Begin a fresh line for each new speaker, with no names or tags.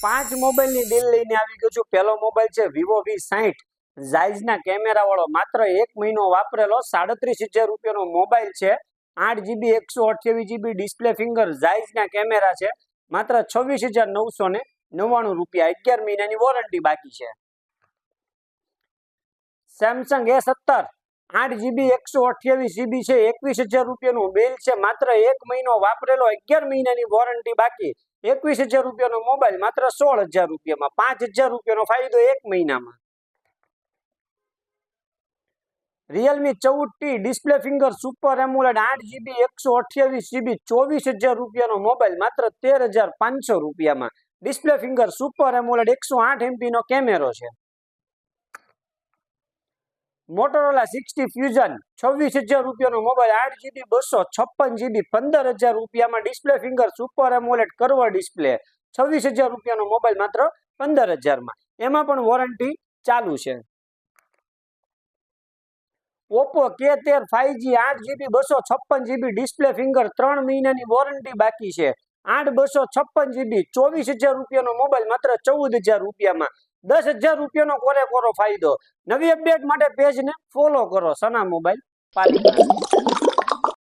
5 મોબાઈલની ડીલ લઈને આવી ગયો છું। પહેલો મોબાઈલ છે Vivo V60 જાયઝના કેમેરા વાળો, માત્ર 1 મહિનો વાપરેલો 37,000 રૂપિયાનો મોબાઈલ છે। 8GB 128GB display finger, જાયઝના camera છે, માત્ર 26,999 રૂપિયા। 11 મહિનાની વોરંટી બાકી છે। સેમસંગ A17 8GB 128GB છે, 21,000 રૂપિયાનું બિલ છે, માત્ર 1 મહિનો વાપરેલો, 11 મહિનાની વોરંટી બાકી। 21,000 રૂપિયાનો મોબાઈલ માત્ર 16,000 રૂપિયામાં, 5,000 રૂપિયાનો ફાયદો 1 મહિનામાં। Realme 14T display finger super AMOLED 8GB 128GB 24,000 રૂપિયાનો મોબાઈલ માત્ર 13,500 રૂપિયામાં। Display finger super AMOLED 108MP નો કેમેરો છે। Motorola 60 Fusion 26,000 રૂપિયાનો મોબાઈલ 8GB 256GB 15,000 રૂપિયામાં। Display finger super AMOLED curve display 26,000 રૂપિયાનો મોબાઈલ માત્ર 15,000 માં, એમાં પણ વોરંટી ચાલુ છે। Oppo K13 5G 8GB 256GB display finger 3 મહિનાની વોરંટી બાકી છે। 8 256GB 24,000 રૂપિયાનો મોબાઈલ માત્ર 14,000 રૂપિયામાં, 10,000 રૂપિયાનો કોરે કોરો ફાયદો। નવી અપડેટ માટે પેજને ફોલો કરો, સના મોબાઈલ પાલિતાણા।